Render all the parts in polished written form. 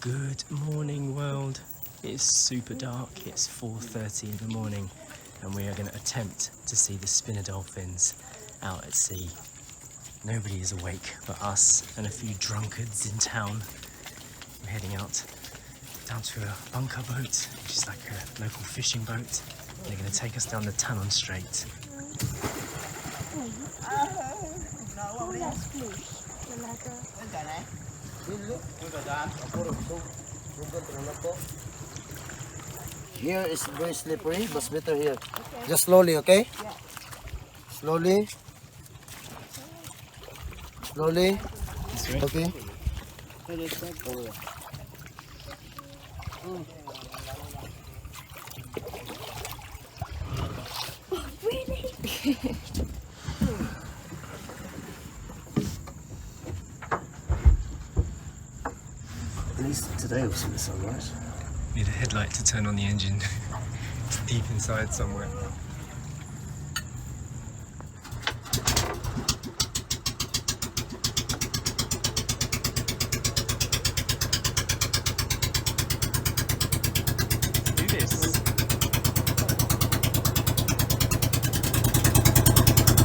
Good morning, world. It's super dark. It's 4:30 in the morning and we are going to attempt to see the spinner dolphins out at sea. Nobody is awake but us and a few drunkards in town. We're heading out down to a bunker boat, which is like a local fishing boat. And they're going to take us down the Tanon strait. Here is very slippery, but better here. Okay. Just slowly, okay? Yeah. Slowly. Slowly. This way. Okay. Really? At least today we'll see the sunrise. Need a headlight to turn on the engine. It's deep inside somewhere. Let's do this.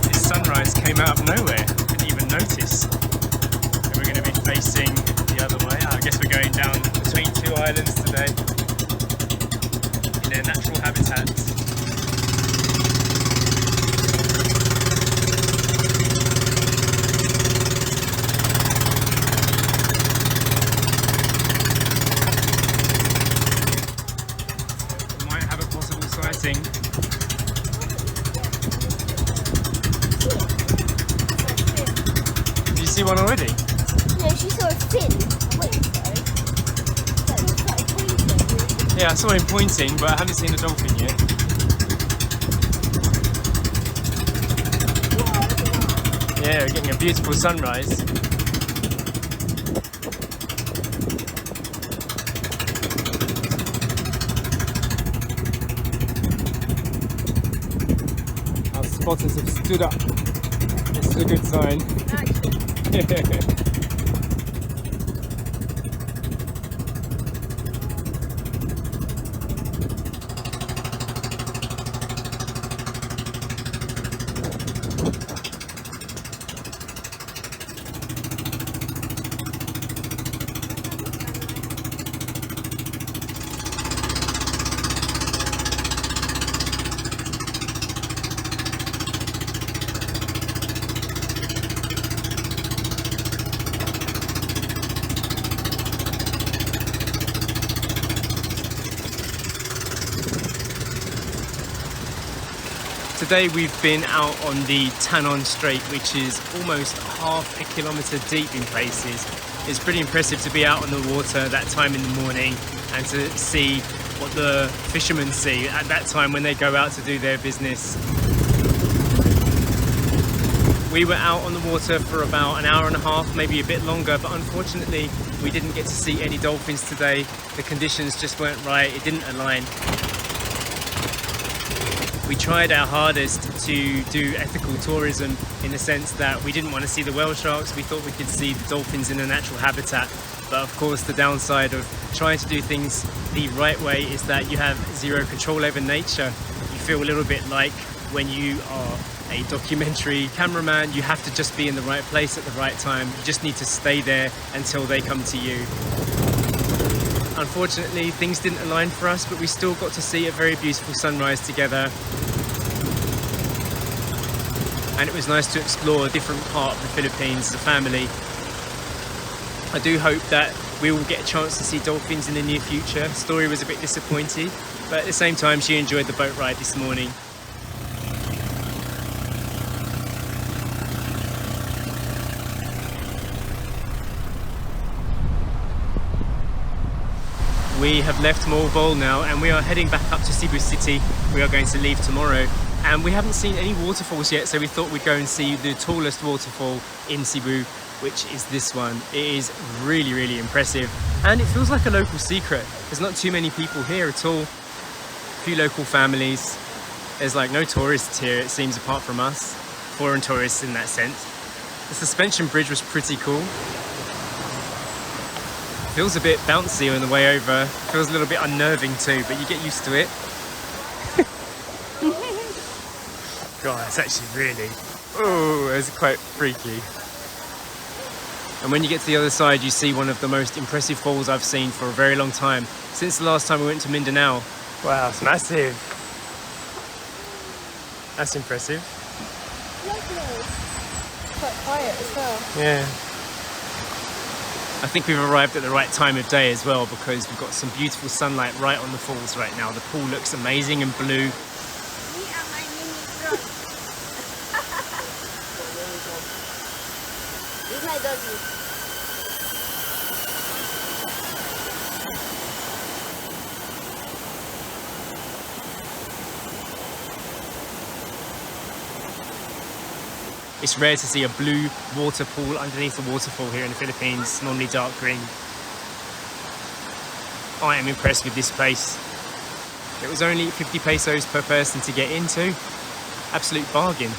This sunrise came out of nowhere. Didn't even notice. And we're going to be facing the other way. I guess we're going down between two islands today. Their natural habitats. We might have a possible sighting. Did you see one already? Yeah, she saw a fin. Yeah, I saw him pointing, but I haven't seen a dolphin yet. Yeah, we're getting a beautiful sunrise. Our spotters have stood up. This is a good sign. Today we've been out on the Tanon Strait, which is almost half a kilometre deep in places. It's pretty impressive to be out on the water that time in the morning and to see what the fishermen see at that time when they go out to do their business. We were out on the water for about an hour and a half, maybe a bit longer, but unfortunately we didn't get to see any dolphins today. The conditions just weren't right, it didn't align. We tried our hardest to do ethical tourism in the sense that we didn't want to see the whale sharks. We thought we could see the dolphins in their natural habitat. But of course, the downside of trying to do things the right way is that you have zero control over nature. You feel a little bit like when you are a documentary cameraman, you have to just be in the right place at the right time. You just need to stay there until they come to you. Unfortunately, things didn't align for us, but we still got to see a very beautiful sunrise together. And it was nice to explore a different part of the Philippines as a family. I do hope that we will get a chance to see dolphins in the near future. Story was a bit disappointed, but at the same time she enjoyed the boat ride this morning. We have left Waterfall now and we are heading back up to Cebu City. We are going to leave tomorrow and we haven't seen any waterfalls yet, so we thought we'd go and see the tallest waterfall in Cebu, which is this one. It is really, really impressive and it feels like a local secret. There's not too many people here at all. A few local families. There's like no tourists here, it seems, apart from us. Foreign tourists in that sense. The suspension bridge was pretty cool. Feels a bit bouncy on the way over. Feels a little bit unnerving too, but you get used to it. God, it's actually really, oh, it's quite freaky. And when you get to the other side, you see one of the most impressive falls I've seen for a very long time. Since the last time we went to Mindanao. Wow, it's massive. That's impressive. Lovely. Quite quiet as well. Yeah. I think we've arrived at the right time of day as well, because we've got some beautiful sunlight right on the falls right now. The pool looks amazing and blue. Me and my mini frog. He's my doggy. It's rare to see a blue water pool underneath a waterfall here in the Philippines, normally dark green. I am impressed with this place. It was only 50 pesos per person to get into. Absolute bargain.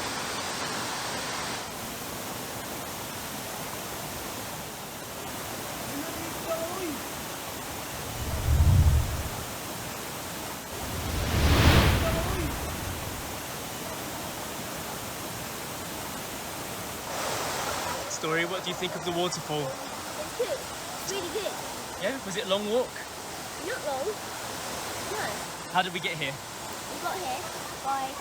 Story, what do you think of the waterfall? It's good. It's really good. Yeah, was it a long walk? Not long. No. How did we get here? We got here by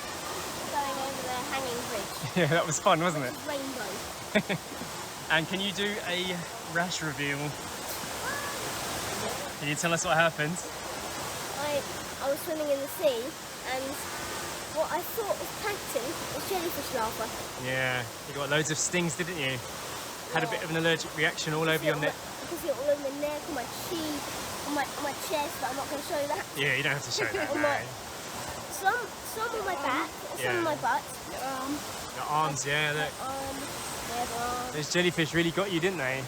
going over the hanging bridge. Yeah, that was fun, wasn't it? Rainbow. And can you do a rash reveal? Can you tell us what happened? I was swimming in the sea and what I thought was plankton was jellyfish larva. Yeah, you got loads of stings, didn't you? Had a bit of an allergic reaction all over your neck. I can see it all over my neck, on my cheek, on my chest, but I'm not going to show that. Yeah, you don't have to show that, On no. Some on my back, some on my butt. Your arms, yeah, look. Arms. Those jellyfish really got you, didn't they?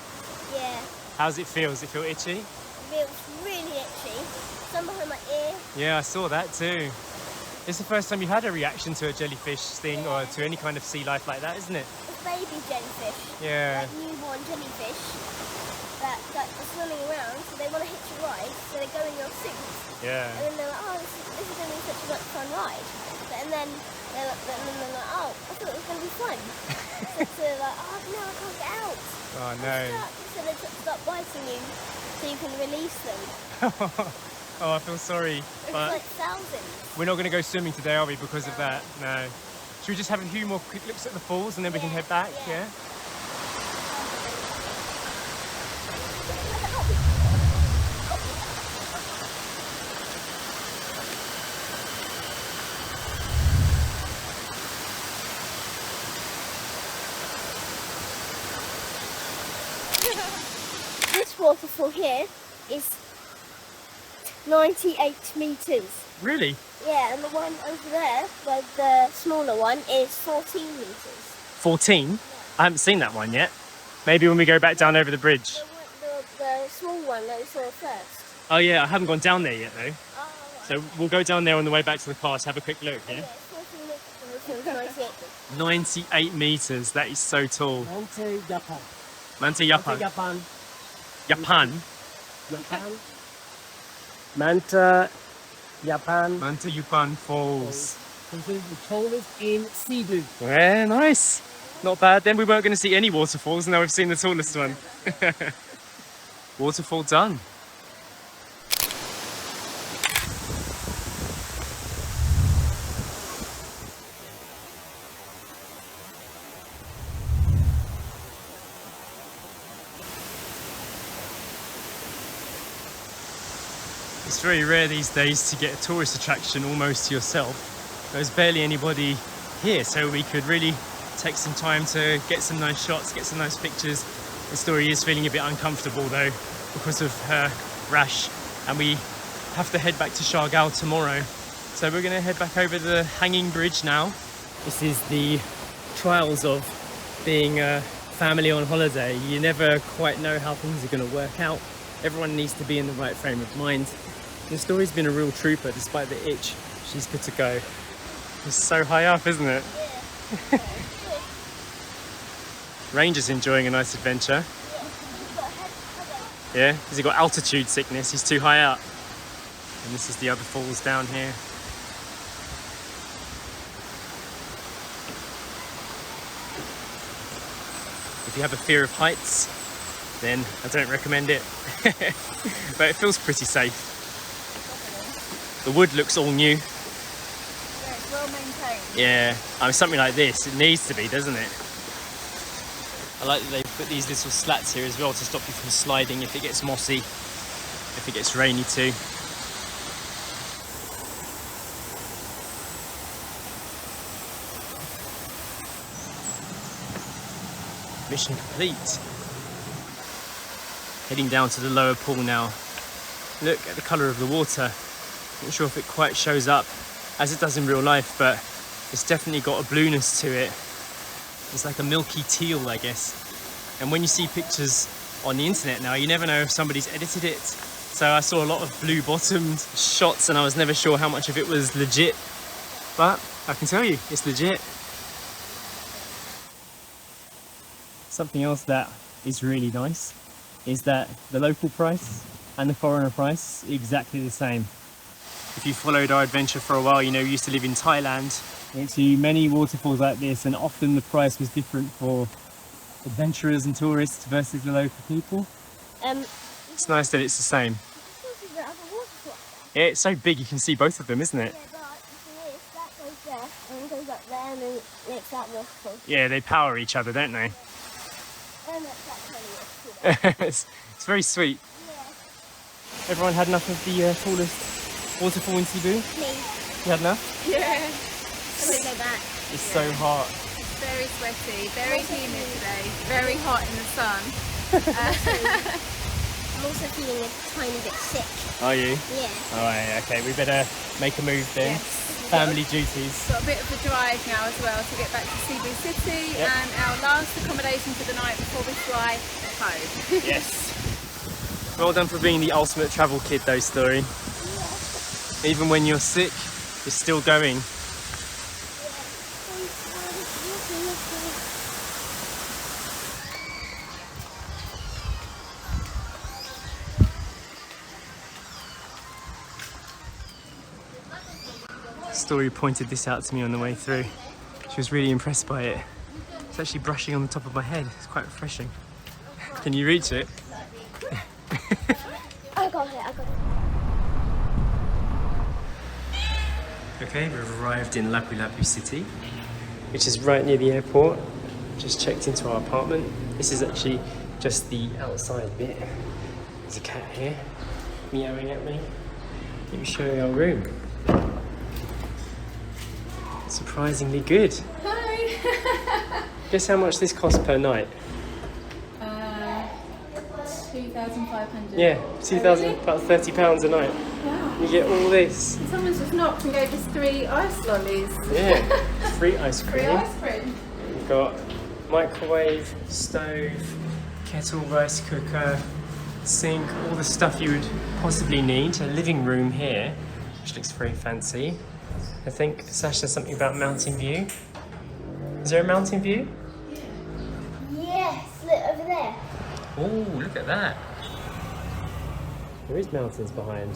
Yeah. How's it feel? Does it feel itchy? It was really itchy. Some behind my ear. Yeah, I saw that too. It's the first time you've had a reaction to a jellyfish sting or to any kind of sea life like that, isn't it? It's baby jellyfish. Yeah. Like newborn jellyfish that are swimming around, so they want to hitch a ride, so they go in your suit. Yeah. And then they're like, oh, this is going to be such a like, fun ride. And then they're like, oh, I thought it was going to be fun. so they're like, oh, no, I can't get out. Oh, no. So they start biting you so you can release them. Oh, I feel sorry. It's But like thousands. we're not going to go swimming today, are we, because of that? No. Should we just have a few more quick looks at the falls and then we can head back? Yeah. This waterfall here is 98 metres. Really? Yeah, and the one over there, the smaller one, is 14 metres. 14? I haven't seen that one yet. Maybe when we go back down over the bridge. The small one that we saw first. Oh yeah, I haven't gone down there yet though. Oh, So we'll go down there on the way back to the car to have a quick look, yeah? it's 14 metres and this one's 98. 98 metres, that is so tall. Mantayupan. Mantayupan. Mantayupan. Japan. Mantayupan. Mantayupan Falls. This is the tallest in Cebu. Yeah, nice. Not bad. Then we weren't going to see any waterfalls, and now we've seen the tallest one. Waterfall done. It's very rare these days to get a tourist attraction almost to yourself. There's barely anybody here, so we could really take some time to get some nice shots, get some nice pictures. The story is feeling a bit uncomfortable though because of her rash, and we have to head back to Siargao tomorrow. So we're going to head back over the hanging bridge now. This is the trials of being a family on holiday. You never quite know how things are going to work out. Everyone needs to be in the right frame of mind. The story's been a real trooper despite the itch. She's good to go. It's so high up, isn't it? Yeah. Ranger's enjoying a nice adventure. Yeah, because he got altitude sickness, he's too high up. And this is the other falls down here. If you have a fear of heights, then I don't recommend it. But it feels pretty safe. The wood looks all new. Yeah, it's well maintained. Yeah, I mean, something like this, it needs to be, doesn't it? I like that they put these little slats here as well to stop you from sliding if it gets mossy, if it gets rainy too. Mission complete. Heading down to the lower pool now. Look at the colour of the water. Not sure if it quite shows up as it does in real life, but it's definitely got a blueness to it. It's like a milky teal, I guess. And when you see pictures on the internet now, you never know if somebody's edited it. So I saw a lot of blue bottomed shots and I was never sure how much of it was legit. But I can tell you, it's legit. Something else that is really nice is that the local price and the foreigner price are exactly the same. If you followed our adventure for a while, you know we used to live in Thailand. Went to many waterfalls like this, and often the price was different for adventurers and tourists versus the local people. It's nice that it's the same. Yeah, it's so big you can see both of them, isn't it? Yeah, but the thing is, that goes there, and it goes up there, and then makes that waterfall. Yeah, they power each other, don't they? And that's that tiny It's very sweet. Yeah. Everyone had enough of the tallest waterfall in Cebu? Me. You had enough? Yeah, I'm gonna go back. It's so hot. it's very sweaty, very humid today, very hot in the sun. I'm also feeling a tiny bit sick. Are you? Yeah. Alright, okay, we better make a move then. Yes. Family duties. Got a bit of a drive now as well to get back to Cebu City Yep. and our last accommodation for the night before we fly home. Yes. Well done for being the ultimate travel kid though, Story. Even when you're sick, you're still going. Story pointed this out to me on the way through. She was really impressed by it. It's actually brushing on the top of my head. It's quite refreshing. Can you reach it? I got it, I got it. Okay, we've arrived in Lapu-Lapu City, which is right near the airport. Just checked into our apartment. This is actually just the outside bit. There's a cat here, meowing at me. Let me show you our room. Surprisingly good. Hi! Guess how much this costs per night? 2,500. Yeah, 2,000, about £30 a night. Wow. You get all this. Someone's just knocked and gave us 3 ice lollies. Yeah, free ice Free cream. ice cream. We've got microwave, stove, kettle, rice cooker, sink, all the stuff you would possibly need. A living room here, which looks very fancy. I think Sash says something about mountain view. Is there a mountain view? Yes, look over there. Oh, look at that. There is mountains behind.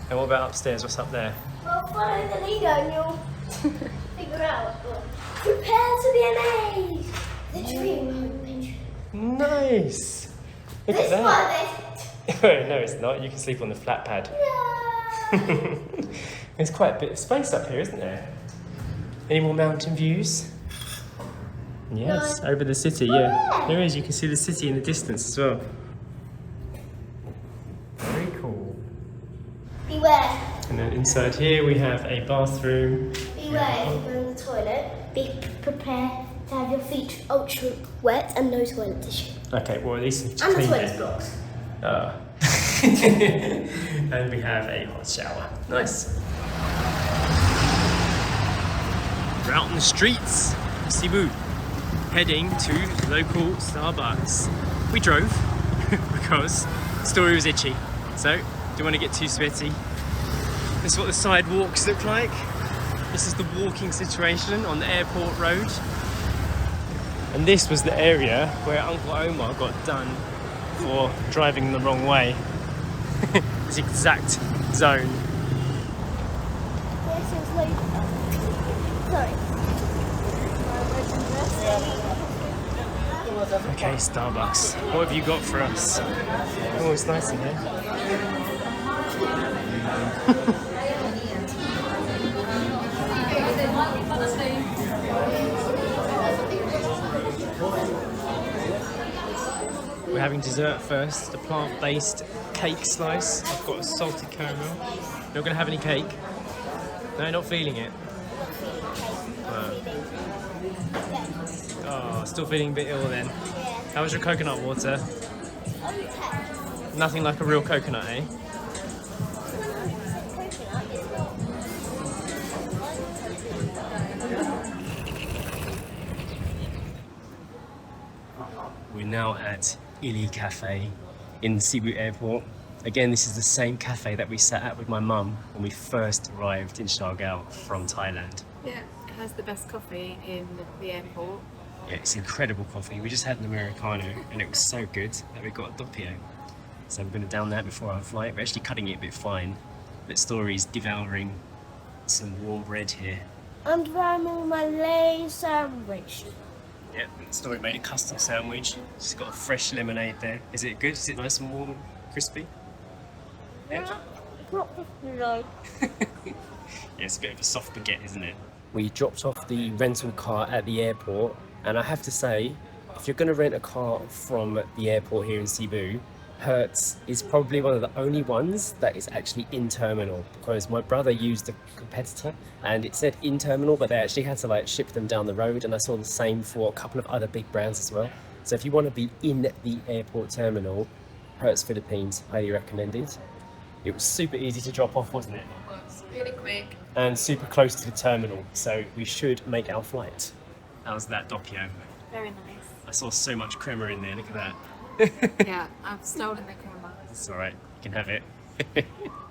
And what about upstairs? What's up there? Well, follow the leader and you'll figure out. Prepare to be amazed. The dream home. Nice. Look This at that. one Oh, no, it's not. You can sleep on the flat pad. No. There's quite a bit of space up here, isn't there? Any more mountain views? Yes, over the city, yeah. There is, you can see the city in the distance as well. Very cool. Beware. And then inside here we have a bathroom. Beware if you go in the toilet. Be prepared to have your feet ultra wet and no toilet tissue. Okay, well at least it's And the clean toilet there. blocks. And we have a hot shower. Nice. We're out in the streets of Cebu, heading to local Starbucks. We drove because the story was itchy, so don't want to get too sweaty. This is what the sidewalks look like. This is the walking situation on the airport road. And this was the area where Uncle Omar got done for driving the wrong way. This exact zone. This is like, sorry. Okay, Starbucks. What have you got for us? Oh, it's nice in here. We're having dessert first, the plant-based cake slice. I've got a salted caramel. Not gonna have any cake? No, not feeling it. Oh, still feeling a bit ill then. How was your coconut water? Okay. Nothing like a real coconut, eh? 100% coconut, it's not. We're now at Ili Cafe in Cebu Airport. Again, this is the same cafe that we sat at with my mum when we first arrived in Siargao from Thailand. Yeah, it has the best coffee in the airport. Yeah, it's incredible coffee. We just had an Americano and it was so good that we got a doppio. So we're going to down that before our flight. We're actually cutting it a bit fine. But Story's devouring some warm bread here. I'm trying my Malay sandwich. Yeah, Story made a custard sandwich. She's got a fresh lemonade there. Is it good? Is it nice and warm and crispy? Yeah. Not like. Yeah, it's a bit of a soft baguette, isn't it? We dropped off the rental car at the airport, and I have to say, if you're going to rent a car from the airport here in Cebu, Hertz is probably one of the only ones that is actually in terminal, because my brother used a competitor and it said in terminal, but they actually had to like ship them down the road, and I saw the same for a couple of other big brands as well. So if you want to be in the airport terminal, Hertz Philippines, highly recommended. It was super easy to drop off, wasn't it? It was really quick. And super close to the terminal, so we should make our flight. How's that doppio? Very nice. I saw so much crema in there, look at that. Yeah, I've stolen the camera. It's alright, you can have it.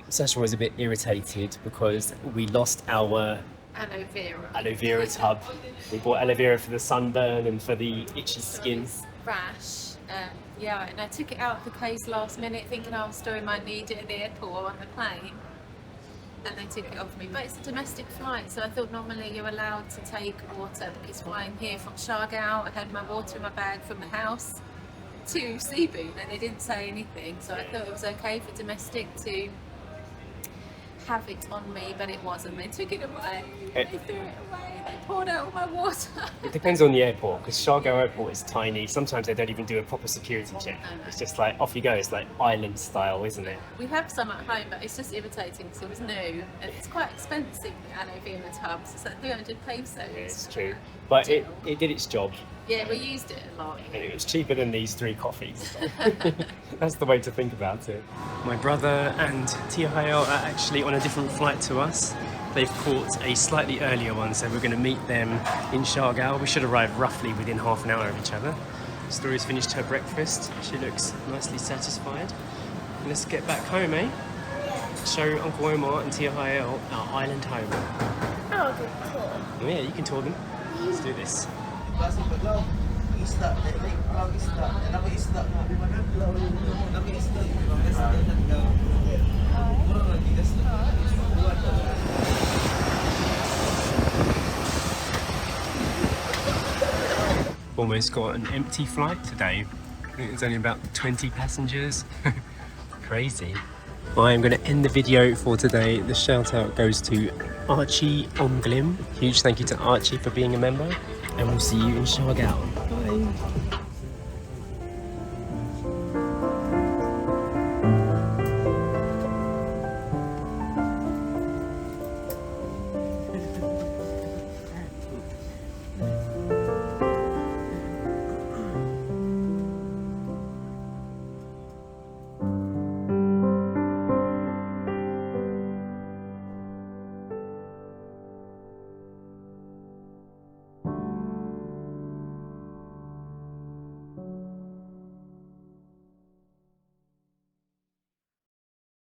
Sasha was a bit irritated because we lost our Aloe vera. tub. We bought aloe vera for the sunburn and for the itchy skin. Rash. Yeah, and I took it out of the case last minute thinking I was storing my need at the airport or on the plane. And they took it off me. But it's a domestic flight, so I thought normally you're allowed to take water because flying here from Siargao, I had my water in my bag from the house to Cebu and they didn't say anything, so I thought it was okay for domestic to have it on me, but it wasn't. They took it away, they threw it away, they poured out all my water. It depends on the airport, because Siargao airport is tiny. Sometimes they don't even do a proper security check. I know. It's just like, off you go. It's like island style, isn't it? We have some at home, but it's just irritating because it was new and it's quite expensive, the aloe vera tubs. It's like 300 pesos. Yeah, it's true. But it did its job. Yeah, we used it a lot. And it was cheaper than these 3 coffees. That's the way to think about it. My brother and Tia Hael are actually on a different flight to us. They've caught a slightly earlier one, so we're going to meet them in Siargao. We should arrive roughly within half an hour of each other. Story's finished her breakfast. She looks nicely satisfied. Let's get back home, eh? Show Uncle Omar and Tia Hael our island home. Oh, good tour. Yeah, you can tour them. Let's do this. Almost got an empty flight today. I think there's only about 20 passengers. Crazy. I'm going to end the video for today. The shout out goes to Archie Onglim. Huge thank you to Archie for being a member. And we'll see you in Siargao. Bye.